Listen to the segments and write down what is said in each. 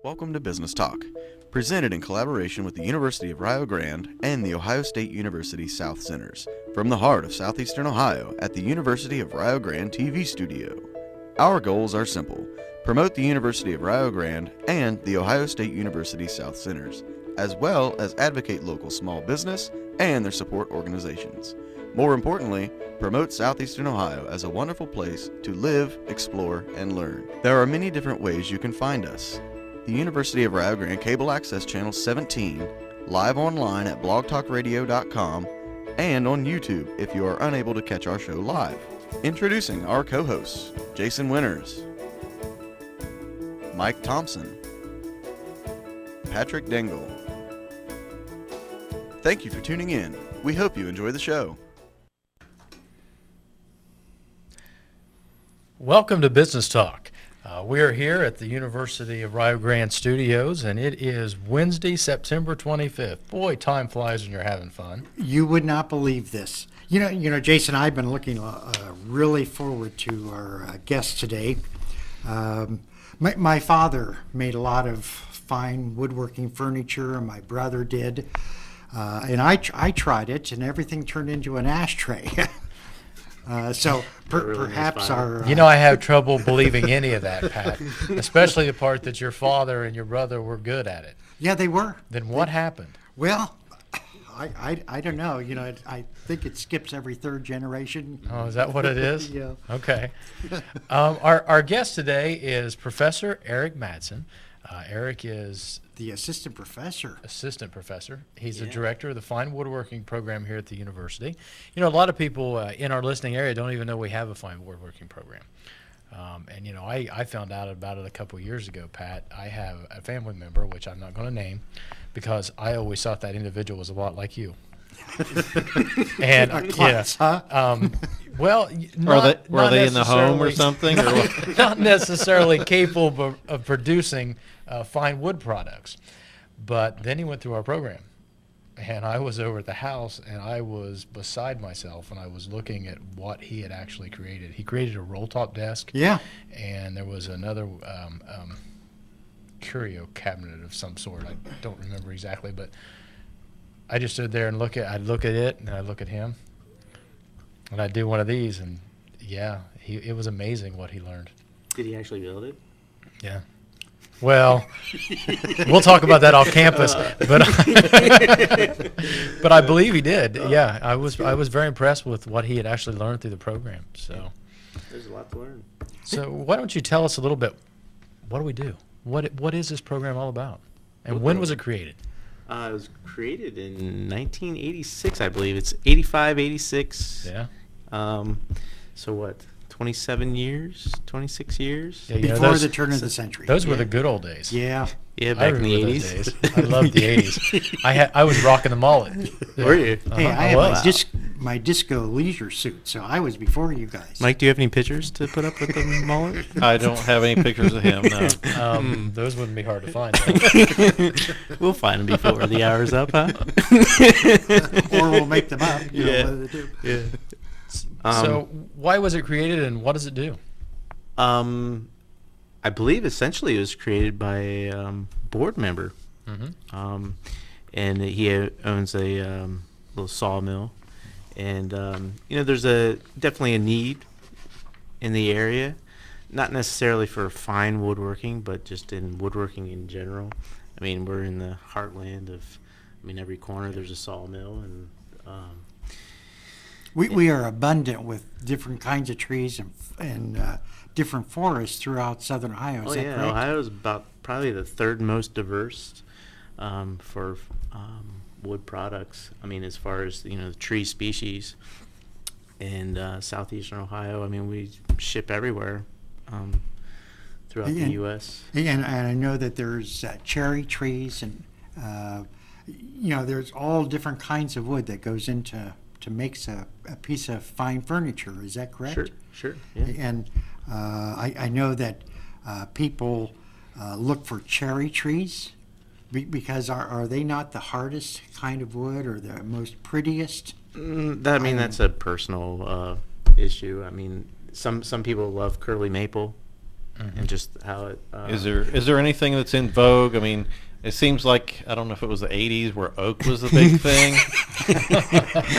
Welcome to Business Talk, presented in collaboration with the University of Rio Grande and the Ohio State University South Centers, from the heart of southeastern Ohio at the University of Rio Grande TV studio. Our goals are simple: promote the University of Rio Grande and the Ohio State University South Centers, as well as advocate local small business and their support organizations. More importantly, promote southeastern Ohio as a wonderful place to live, explore, and learn. There are many different ways you can find us. The University of Rio Grande Cable Access Channel 17, live online at blogtalkradio.com, and on YouTube if you are unable to catch our show live. Introducing our co-hosts, Jason Winters, Mike Thompson, Patrick Dengel. Thank you for tuning in. We hope you enjoy the show. Welcome to Business Talk. We are here at the University of Rio Grande Studios, and it is Wednesday, September 25th. Boy, time flies when you're having fun. You would not believe this. You know, Jason, I've been looking really forward to our guest today. My father made a lot of fine woodworking furniture, and my brother did. And I tried it, and everything turned into an ashtray. So perhaps our... You know, I have trouble believing any of that, Pat, especially the part that your father and your brother were good at it. Yeah, they were. Then what happened? Well, I don't know. You know, I think it skips every third generation. Oh, is that what it is? Yeah. Okay. Our guest today is Professor Eric Matson. Eric is the assistant professor. He's the director of the Fine Woodworking program here at the university. You know, a lot of people in our listening area don't even know we have a Fine Woodworking program. And, you know, I found out about it a couple years ago, Pat. I have a family member, which I'm not going to name, because I always thought that individual was a lot like you. And a class, huh? Well, were they in the home or something? Or not necessarily capable of producing fine wood products. But then he went through our program, and I was over at the house, and I was beside myself, and I was looking at what he had actually created. He created a roll-top desk. Yeah. And there was another curio cabinet of some sort. I don't remember exactly, but I just stood there and I'd look at it, and I'd look at him, and I'd do one of these, and yeah, it was amazing what he learned. Did he actually build it? Yeah. Well, we'll talk about that off campus, but I believe he did. Yeah, I was very impressed with what he had actually learned through the program. So there's a lot to learn. So why don't you tell us a little bit? What do we do? What is this program all about? And when was it created? It was created in 1986, I believe. It's 85, 86. Yeah. So what? 27 years, 26 years. Yeah, before the turn of the century. Those were the good old days. Yeah. Yeah, back in the 80s. I loved the 80s. I was rocking the mullet. Were you? Hey, I had my disco leisure suit, so I was before you guys. Mike, do you have any pictures to put up with the mullet? I don't have any pictures of him, no. Those wouldn't be hard to find. We'll find them before the hour's up, huh? Or we'll make them up. You know, one of the two. Yeah. So why was it created, and what does it do? I believe essentially it was created by a board member. Mm-hmm. And he owns a little sawmill. And, you know, there's definitely a need in the area, not necessarily for fine woodworking, but just in woodworking in general. I mean, we're in the heartland of, every corner there's a sawmill, and we are abundant with different kinds of trees and different forests throughout southern Ohio. Is that correct? Ohio is about probably the third most diverse for wood products. As far as the tree species. And southeastern Ohio, we ship everywhere throughout the U.S. And I know that there's cherry trees, and there's all different kinds of wood that goes into makes a piece of fine furniture. Is that correct? Sure. Yeah. And I know that people look for cherry trees because are they not the hardest kind of wood or the most prettiest? That's a personal issue. Some people love curly maple. and just how it. Is there anything that's in vogue? I mean, it seems like, I don't know if it was the 80s where oak was the big thing.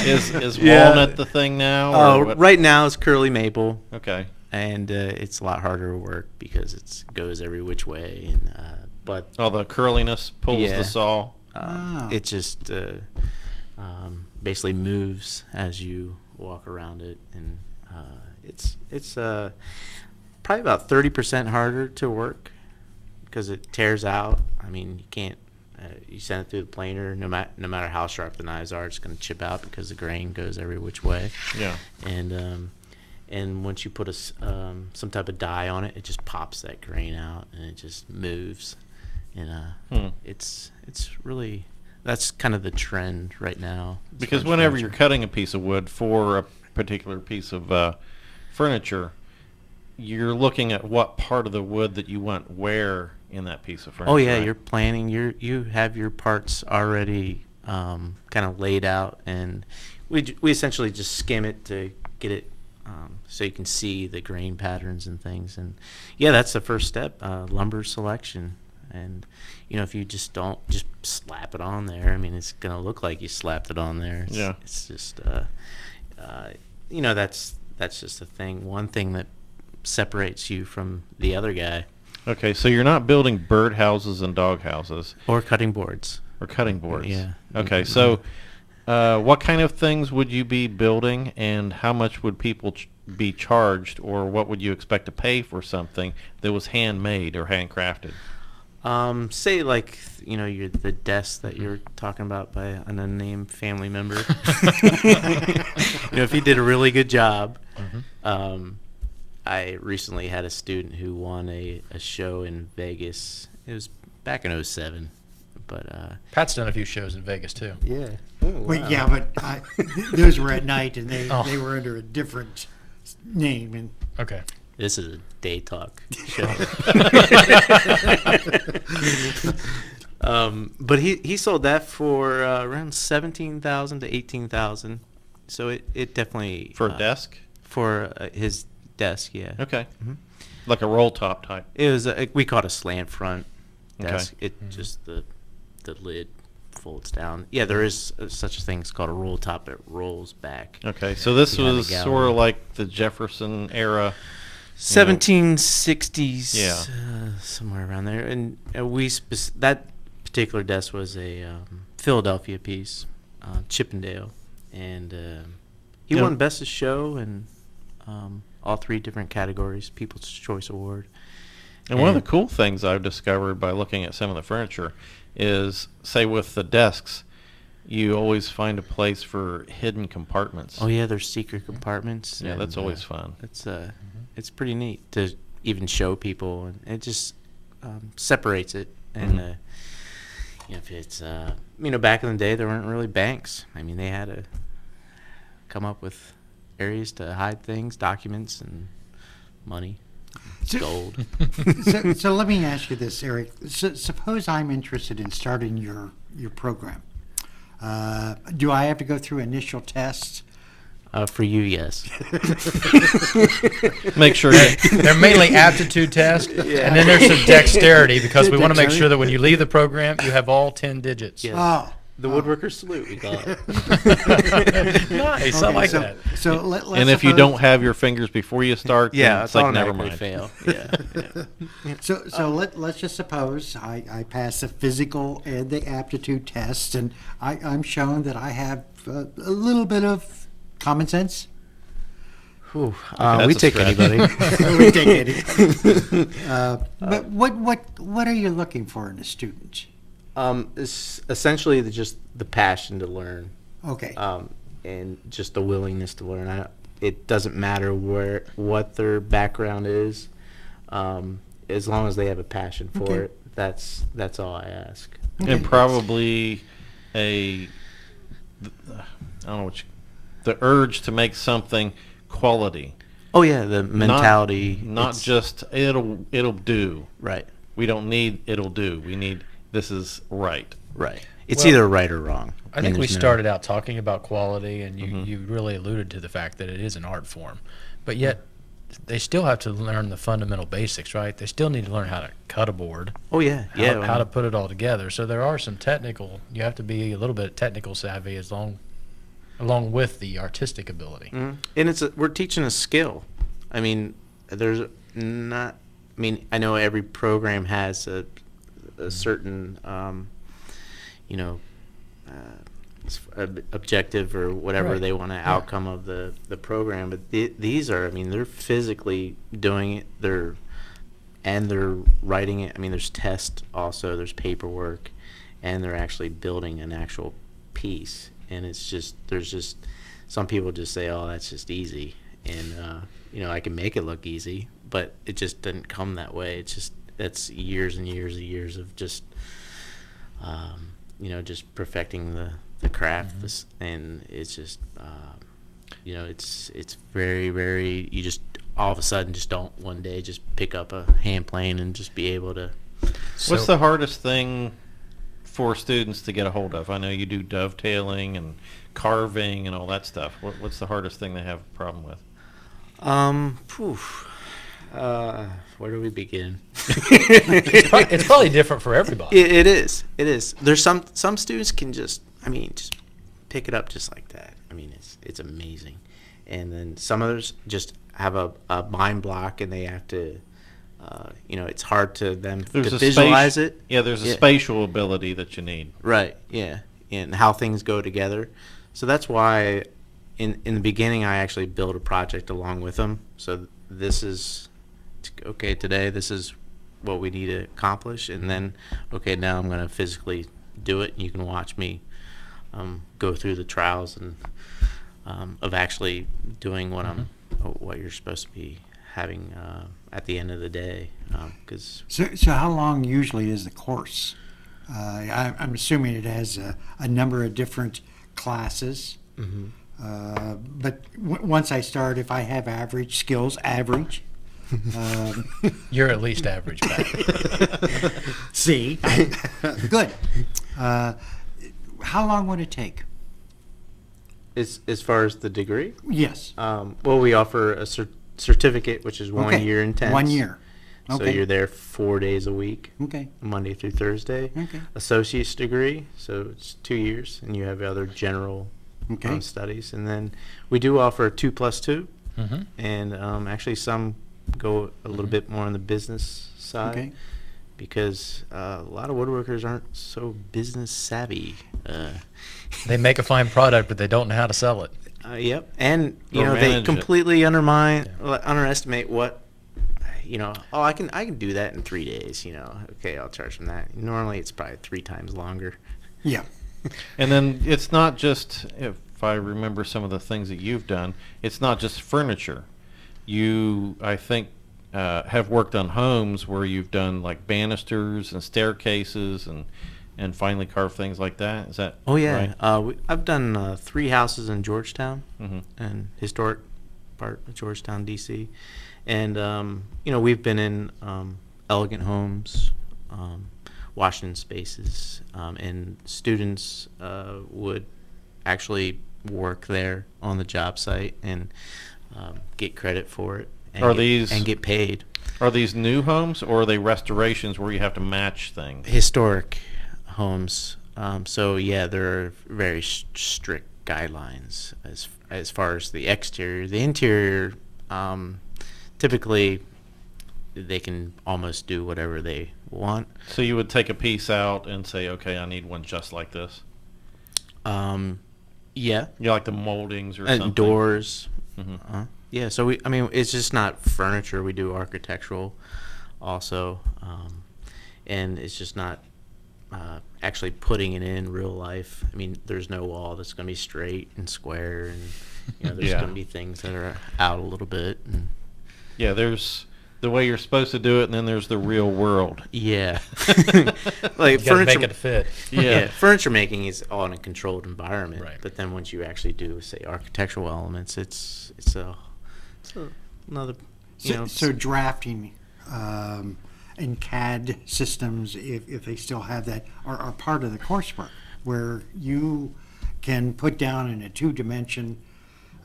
Is walnut the thing now? Oh, or what? right now it's curly maple. Okay. And it's a lot harder to work because it goes every which way. And but The curliness pulls the saw. it just basically moves as you walk around it, and it's probably about 30% harder to work because it tears out. I mean, you can't. You send it through the planer, no matter how sharp the knives are, it's going to chip out because the grain goes every which way. Yeah. And once you put some type of dye on it, it just pops that grain out and it just moves. And it's really, that's kind of the trend right now. Because whenever you're cutting a piece of wood for a particular piece of furniture, you're looking at what part of the wood that you want where in that piece of furniture. Oh yeah, right? you're planning. You have your parts already kind of laid out, and we essentially just skim it to get it so you can see the grain patterns and things. And yeah, that's the first step, lumber selection. And if you just don't just slap it on there, I mean, it's gonna look like you slapped it on there. It's just that's just a thing. One thing that separates you from the other guy. Okay, so you're not building bird houses and dog houses. Or cutting boards. Yeah. Okay, so what kind of things would you be building, and how much would people be charged, or what would you expect to pay for something that was handmade or handcrafted? Say like, you're the desk that you're talking about by an unnamed family member. If he did a really good job. I recently had a student who won a show in Vegas. It was back in 2007. But Pat's done a few shows in Vegas too. yeah. Well, yeah, but those were at night, and they were under a different name. And Okay. This is a day talk show. But he sold that for around $17,000 to $18,000. So it definitely For a desk? for his desk, yeah. Okay. Like a roll top type. It was we call it a slant front desk. Okay. It just the lid folds down. Yeah, there is such a thing. It's called a roll top. It rolls back. Okay, so this Behind was the gallery. sort of like the Jefferson era. 1760s. Yeah. Somewhere around there. And that particular desk was a Philadelphia piece, Chippendale, and he Yeah. won Best of Show and all 3 different categories, People's Choice Award. And one of the cool things I've discovered by looking at some of the furniture is, say with the desks, you always find a place for hidden compartments. Oh yeah, there's secret compartments. Yeah, and, that's always fun. It's pretty neat to even show people, and it just separates it. And if it's back in the day, there weren't really banks. I mean, they had to come up with areas to hide things, documents, and money, gold. so let me ask you this, Eric. Suppose I'm interested in starting your program. Do I have to go through initial tests? For you, yes. Make sure They're mainly aptitude tests, and then there's some dexterity because we want to make sure that when you leave the program, you have all 10 digits. Yes. Oh. The woodworker salute, we call it. Nice, I like that. So let's and if you suppose- don't have your fingers before you start, then Yeah, it's like never automatically mind. fail. Yeah. So let's just suppose I pass the physical and the aptitude tests, and I'm shown that I have a little bit of common sense. Whew. that's We a take stretch. anybody. We take it. But what are you looking for in a student? It's essentially just the passion to learn, Okay. and just the willingness to learn. It doesn't matter what their background is, as long as they have a passion for Okay. it. That's all I ask. And probably I don't know the urge to make something quality. Oh yeah, the mentality. Not it's- just it'll do. right. We don't need it'll do. We need this is right. Right. It's Well, either right or wrong. I think we there's no- started out talking about quality, and you really alluded to the fact that it is an art form. But yet, they still have to learn the fundamental basics, right? They still need to learn how to cut a board, Oh yeah, yeah. how to put it all together. So there are some technical. You have to be a little bit technical savvy along with the artistic ability. And we're teaching a skill. I mean, there's not. I mean, I know every program has a certain, objective or whatever Right. they want to outcome of the program. But these are, I mean, they're physically doing it. They're writing it. I mean, there's tests also. There's paperwork, and they're actually building an actual piece. And it's just, there's just, some people just say, oh, that's just easy. And, I can make it look easy, but it just didn't come that way. It's just, that's years and years and years of just, just perfecting the craft. And it's just, it's very, very, you just all of a sudden just don't one day just pick up a hand plane and just be able to. What's the hardest thing for students to get a hold of? I know you do dovetailing and carving and all that stuff. What's the hardest thing they have a problem with? Where do we begin? It's probably different for everybody. It is. There's some students can just pick it up just like that. I mean, it's amazing. And then some others just have a mind block, and they have to, it's hard to them to visualize it. Yeah, there's a spatial ability that you need. Right. Yeah, and how things go together. So that's why, in the beginning, I actually built a project along with them. So this is okay today. This is what we need to accomplish, and then now I'm going to physically do it. And you can watch me go through the trials and of actually doing what you're supposed to be having at the end of the day. So how long usually is the course? I'm assuming it has a number of different classes. But once I start, if I have average skills, You're at least average back. see, good. How long would it take? As far as the degree, Yes. well, we offer a certificate, which is 1 year intense. 1 year. So Okay. you're there 4 days a week, Okay. Monday through Thursday. Okay. Associate's degree, so it's 2 years, and you have other general Okay. studies. And then we do offer a 2+2, Mm-hmm. and actually some go a little bit more on the business side. Okay. Because a lot of woodworkers aren't so business savvy. They make a fine product, but they don't know how to sell it. Yep, and Or they manage it. completely underestimate what. I can do that in 3 days. Okay, I'll charge them that. Normally, it's probably 3 times longer. Yeah. And then it's not just, if I remember some of the things that you've done, it's not just furniture. You, I think, have worked on homes where you've done like banisters and staircases and finely carved things like that. Is that Oh yeah, right? I've done 3 houses in Georgetown, Mhm. and historic part of Georgetown, D.C. And we've been in elegant homes, Washington spaces, and students would actually work there on the job site and get credit for it. And get paid. Are these new homes or are they restorations where you have to match things? Historic homes. So yeah, there are very strict guidelines as far as the exterior. The interior, typically, they can almost do whatever they want. So you would take a piece out and say, okay, I need one just like this. Yeah, You like the moldings or something? and doors. Mhm. Yeah, so it's just not furniture. We do architectural also, and it's just not actually putting it in real life. I mean, there's no wall that's going to be straight and square, and there's Yeah. going to be things that are out a little bit. And Yeah, there's the way you're supposed to do it, and then there's the real world. yeah, You like gotta furniture. make it fit. Yeah, furniture making is all in a controlled environment. Right. But then once you actually do, say, architectural elements, it's another. So drafting and CAD systems, if they still have that, are part of the coursework, where you can put down in a 2-dimension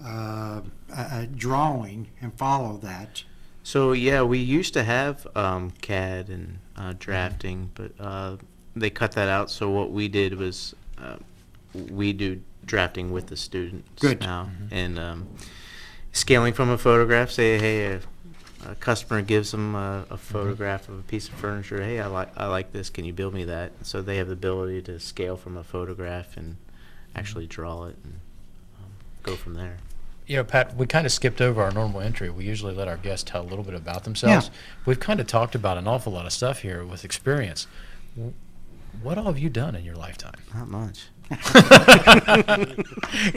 a drawing and follow that. So yeah, we used to have CAD and drafting, but they cut that out. So what we did was we do drafting with the students Good. now, and scaling from a photograph. Say, hey, a customer gives them a photograph of a piece of furniture. Hey, I like this. Can you build me that? So they have the ability to scale from a photograph and actually draw it and go from there. You know, Pat, we kind of skipped over our normal entry. We usually let our guests tell a little bit about themselves. Yeah. We've kind of talked about an awful lot of stuff here with experience. What all have you done in your lifetime? Not much.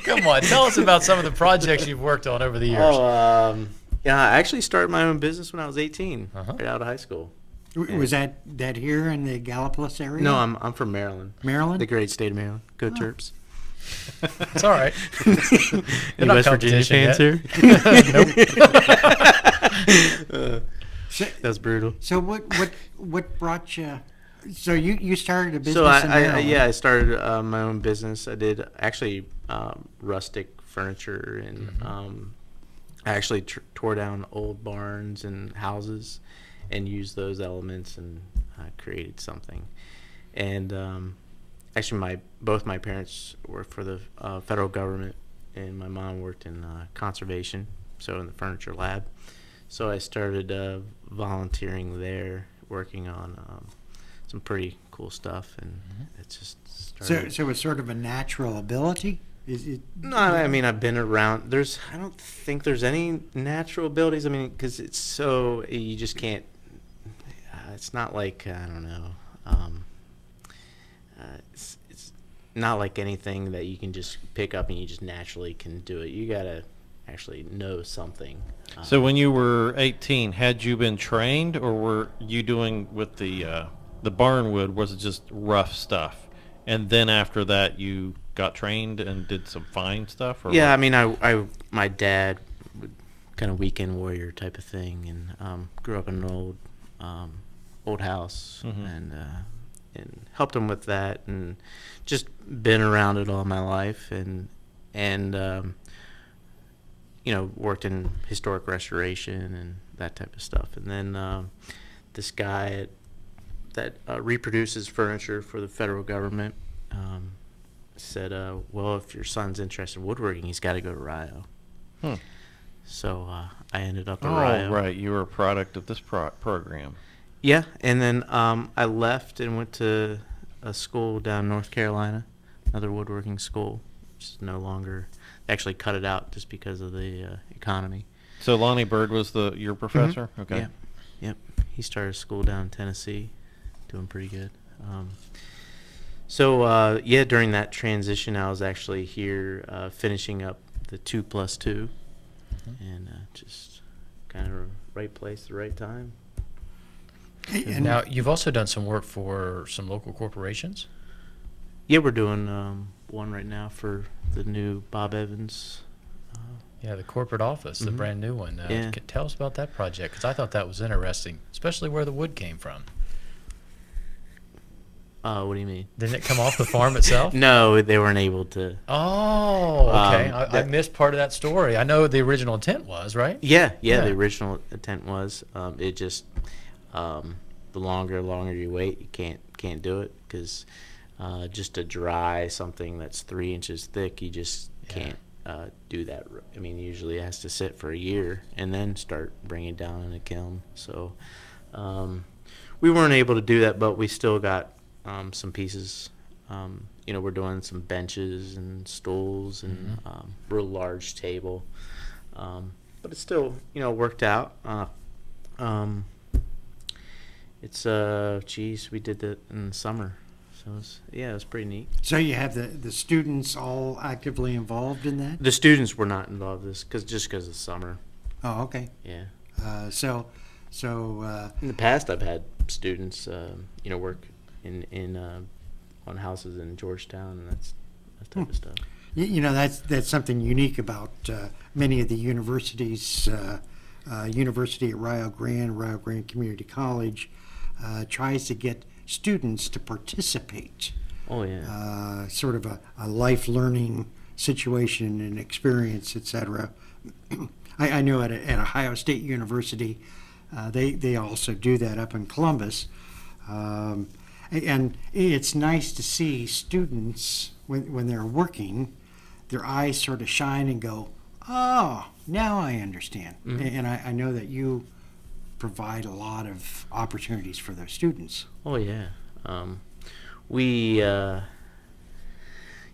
Come on, tell us about some of the projects you've worked on over the years. Yeah, I actually started my own business when I was 18, Uh-huh. right out of high school. Was that here in the Gallipolis area? No, I'm from Maryland. Maryland? The great state of Maryland. Go Terps. It's all right. Any West Virginia fans here? Nope. That's brutal. So what brought you? So you started a business So in Maryland. I started my own business. I did actually rustic furniture, and I actually tore down old barns and houses and used those elements and created something. And actually, both my parents worked for the federal government, and my mom worked in conservation, so in the furniture lab. So I started volunteering there, working on some pretty cool stuff, and it just started. So it's sort of a natural ability. Is it? No, I mean, I've been around. I don't think there's any natural abilities. I mean, because it's so, you just can't. It's not like, I don't know. It's not like anything that you can just pick up and you just naturally can do it. You gotta actually know something. So when you were 18, had you been trained, or were you doing with the barnwood? Was it just rough stuff, and then after that you got trained and did some fine stuff? Or Yeah, what? I mean, my dad would kind of weekend warrior type of thing, and grew up in an old house, and helped him with that, and just been around it all my life, and worked in historic restoration and that type of stuff. And then this guy that reproduces furniture for the federal government said, well, if your son's interested in woodworking, he's got to go to Rio. So I ended up at Rio. Oh, right. You were a product of this program. Yeah, and then I left and went to a school down in North Carolina, another woodworking school, which is no longer. They actually cut it out just because of the economy. So Lonnie Bird was your professor? Okay. Yeah. Yep. He started school down in Tennessee, doing pretty good. During that transition, I was actually here finishing up the 2+2, and just kind of right place, the right time. And Now, you've also done some work for some local corporations. Yeah, we're doing one right now for the new Bob Evans. Yeah, the corporate office, the brand new one. Yeah. Tell us about that project, because I thought that was interesting, especially where the wood came from. What do you mean? Didn't it come off the farm itself? No, they weren't able to. Oh, okay. I that- missed part of that story. I know the original intent was, right? Yeah, Yeah. the original intent was. It just the longer you wait, you can't do it, because just to dry something that's 3 inches thick, you just can't do that. I mean, usually it has to sit for a year and then start bringing it down in a kiln. So we weren't able to do that, but we still got some pieces. We're doing some benches and stools and real large table, but it's still worked out. We did that in the summer, so it was pretty neat. so you have the students all actively involved in that? The students were not involved in this because of summer. Oh, okay. Yeah. So In the past, I've had students, work in on houses in Georgetown and that type of stuff. that's something unique about many of the universities. University at Rio Grande Community College, tries to get students to participate. Oh yeah. Sort of a life learning situation and experience, etc. I know at Ohio State University, they also do that up in Columbus. And it's nice to see students, when they're working, their eyes sort of shine and go, oh, now I understand. And I know that you provide a lot of opportunities for those students. Oh, yeah. We,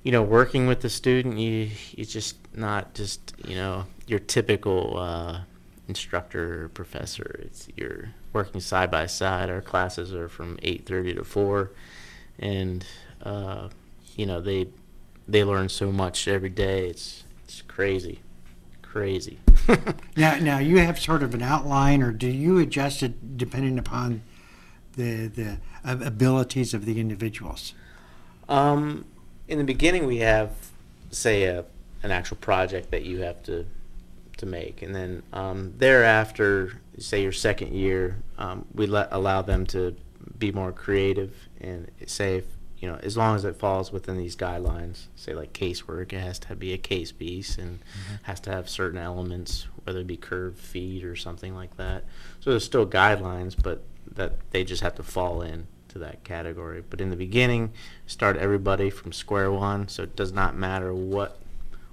working with the student, it's just not just, your typical instructor or professor. You're working side by side. Our classes are from 8:30 to 4, and they learn so much every day. It's crazy. Now you have sort of an outline, or do you adjust it depending upon the abilities of the individuals? In the beginning, we have, say, an actual project that you have to make, and then thereafter, say your second year, we allow them to be more creative and say, if, as long as it falls within these guidelines, say like casework, it has to be a case piece and has to have certain elements, whether it be curved feet or something like that. So there's still guidelines, but that they just have to fall in to that category. But in the beginning, start everybody from square one, so it does not matter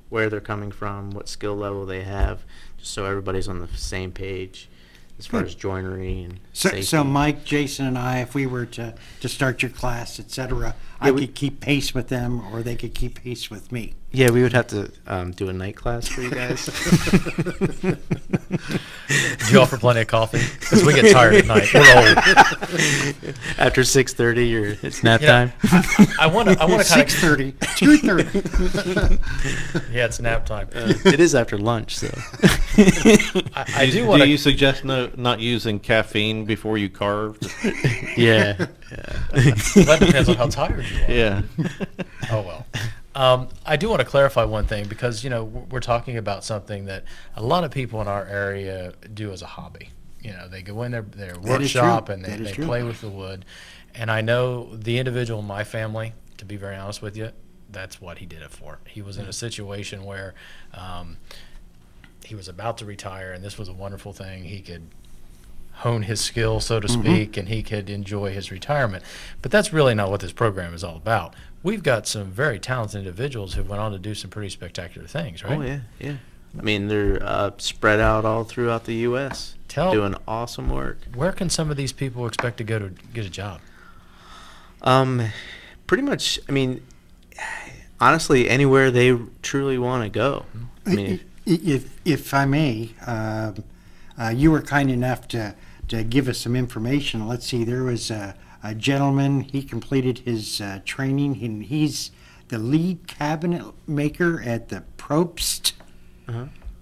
where they're coming from, what skill level they have, just so everybody's on the same page as far as joinery and safety. So Mike, Jason, and I, if we were to start your class, etc., I could keep pace with them, or they could keep pace with me. Yeah, we would have to do a night class for you guys. Do you offer plenty of coffee? Because we get tired at night. We're old. After 6:30, it's nap time. I want to kind of 6:30, 2:30. Yeah, it's nap time. It is after lunch, so. I do want Do to. you suggest not using caffeine before you carve? Yeah. That depends on how tired you are. Yeah. Oh well. I do want to clarify one thing, because we're talking about something that a lot of people in our area do as a hobby. They go in their That is workshop true. and That they is true. play with the wood. And I know the individual in my family, to be very honest with you, that's what he did it for. He was in a situation where he was about to retire, and this was a wonderful thing. He could hone his skill, so to speak, and he could enjoy his retirement. But that's really not what this program is all about. We've got some very talented individuals who went on to do some pretty spectacular things, right? Oh, yeah. I mean, they're spread out all throughout the U.S. doing awesome work. Where can some of these people expect to go to get a job? Pretty much, I mean, honestly, anywhere they truly want to go. I mean, If I may, you were kind enough to give us some information. Let's see, there was a gentleman, he completed his training, and he's the lead cabinet maker at the Probst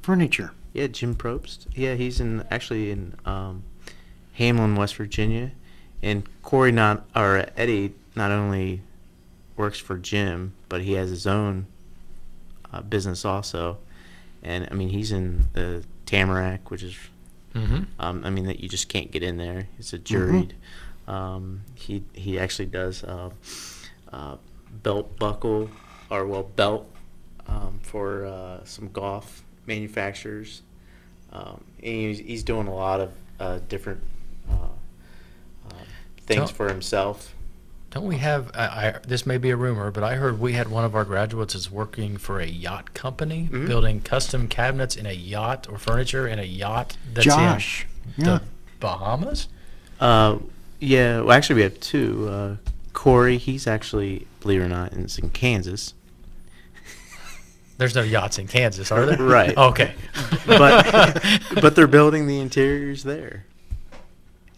Furniture. yeah, Jim Probst. Yeah, he's actually in Hamlin, West Virginia, and Eddie not only works for Jim, but he has his own business also, and I mean he's in the Tamarack, which is I mean that you just can't get in there. It's a juried. He actually does belt buckle belt for some golf manufacturers. And he's doing a lot of different things for himself. Don't we have, this may be a rumor, but I heard we had one of our graduates is working for a yacht company, building custom cabinets in a yacht or furniture in a yacht that's Josh. in the Bahamas? Yeah, well, actually we have two. Corey, he's actually, believe it or not, is in Kansas. There's no yachts in Kansas, are there? Right. Okay. But they're building the interiors there.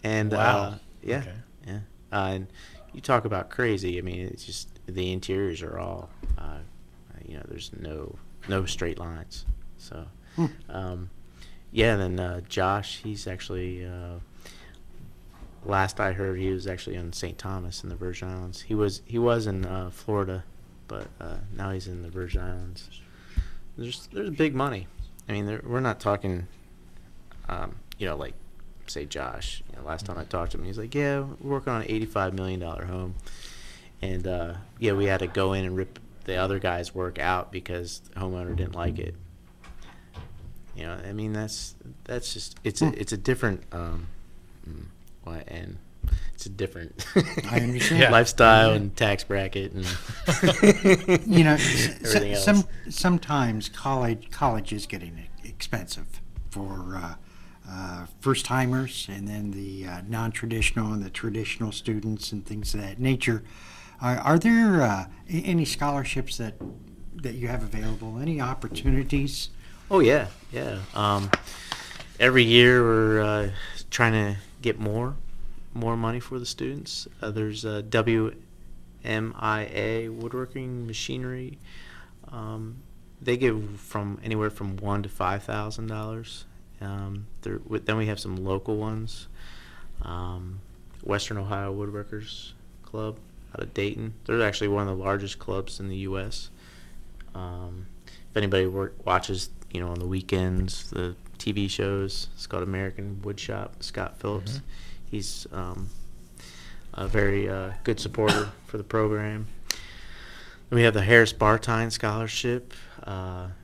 And Wow. yeah. Okay. Yeah. And you talk about crazy. I mean, it's just the interiors are all there's no straight lines. So yeah, and then Josh, he's actually last I heard he was actually on St. Thomas in the Virgin Islands. He was in Florida, but now he's in the Virgin Islands. There's big money. I mean, we're not talking like say Josh. Last time I talked to him, he's like, yeah, we're working on an $85 million home, and yeah, we had to go in and rip the other guy's work out because the homeowner didn't like it. You know, I mean, that's just it's a different and it's a different I understand. Yeah. lifestyle and tax bracket and You know, everything else. sometimes college is getting expensive for first timers, and then the non-traditional and the traditional students and things of that nature. Are there any scholarships that you have available? Any opportunities? Oh yeah. Every year we're trying to get more money for the students. There's WMIA Woodworking Machinery. They give from anywhere from $1,000 to $5,000. Then we have some local ones. Western Ohio Woodworkers Club out of Dayton. They're actually one of the largest clubs in the U.S. If anybody watches, on the weekends, the TV shows, it's called American Woodshop. Scott Phillips, Mm-hmm. he's a very good supporter for the program. Then we have the Harris Bartine Scholarship, and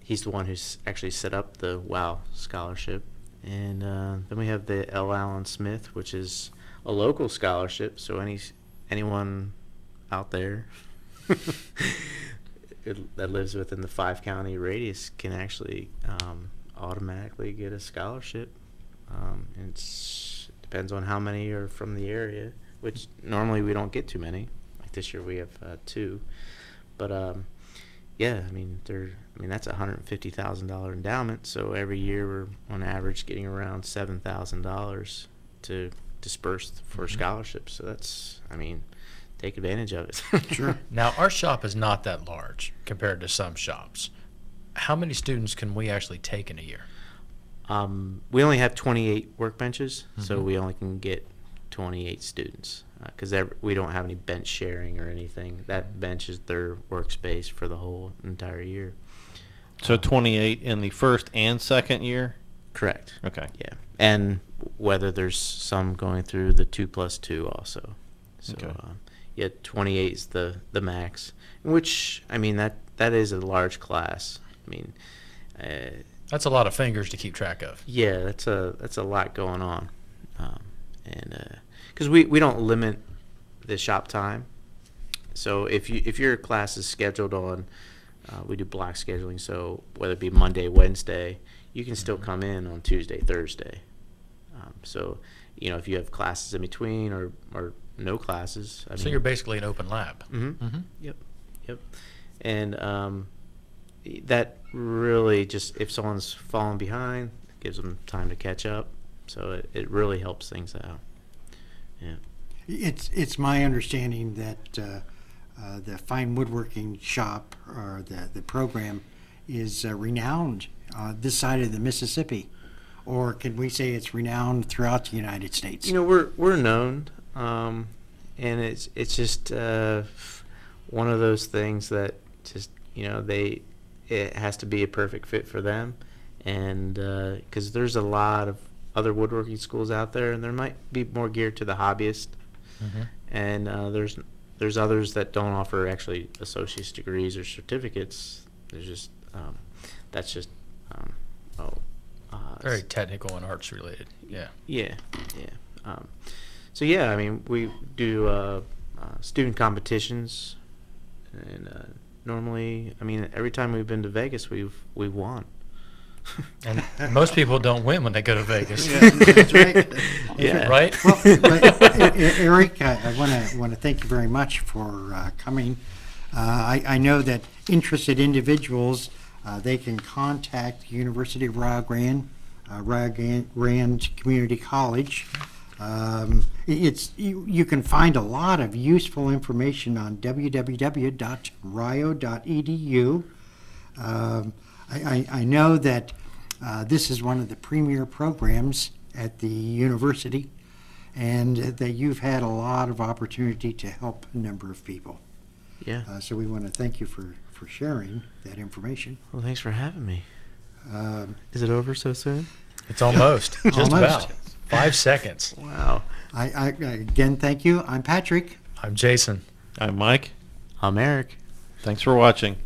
he's the one who's actually set up the WOW Scholarship. And then we have the L. Allen Smith, which is a local scholarship, so anyone out there that lives within the 5-county radius can actually automatically get a scholarship. It depends on how many are from the area, which normally we don't get too many. Like this year we have 2, but that's a $150,000 endowment. So every year we're on average getting around $7,000 to disperse for scholarships. So that's, take advantage of it. Sure. Now, our shop is not that large compared to some shops. How many students can we actually take in a year? We only have 28 workbenches, so Mhm. we only can get 28 students because we don't have any bench sharing or anything. That bench is their workspace for the whole entire year. So 28 in the first and second year? Correct. Okay. Yeah, and whether there's some going through the 2+2 also. So, Okay. 28 is the max, which that is a large class. That's a lot of fingers to keep track of. Yeah, that's a lot going on, and because we don't limit the shop time. So if your class is scheduled on, we do block scheduling. So whether it be Monday, Wednesday, you can still come in on Tuesday, Thursday. So if you have classes in between or no classes. So you're basically an open lab. Mm-hmm. Mm-hmm. Yep. And that really just, if someone's falling behind, it gives them time to catch up. So it really helps things out. Yeah. It's my understanding that the Fine Woodworking shop, or the program, is renowned this side of the Mississippi, or can we say it's renowned throughout the United States? We're known, and it's just one of those things that just it has to be a perfect fit for them, and because there's a lot of other woodworking schools out there, and there might be more geared to the hobbyist, and there's others that don't offer actually associate's degrees or certificates. There's just that's just Very technical and arts related. Yeah. Yeah. So yeah, we do student competitions, and normally, every time we've been to Vegas, we've won. And most people don't win when they go to Vegas. Yeah, that's right. Yeah. Right? Well, Eric, I want to thank you very much for coming. I know that interested individuals, they can contact the University of Rio Grande Community College. You can find a lot of useful information on www.rio.edu. I know that this is one of the premier programs at the university, and that you've had a lot of opportunity to help a number of people. Yeah. So we want to thank you for sharing that information. Well, thanks for having me. Is it over so soon? It's almost. Just Almost. about. 5 seconds. Wow. I again thank you. I'm Patrick. I'm Jason. I'm Mike. I'm Eric. Thanks for watching.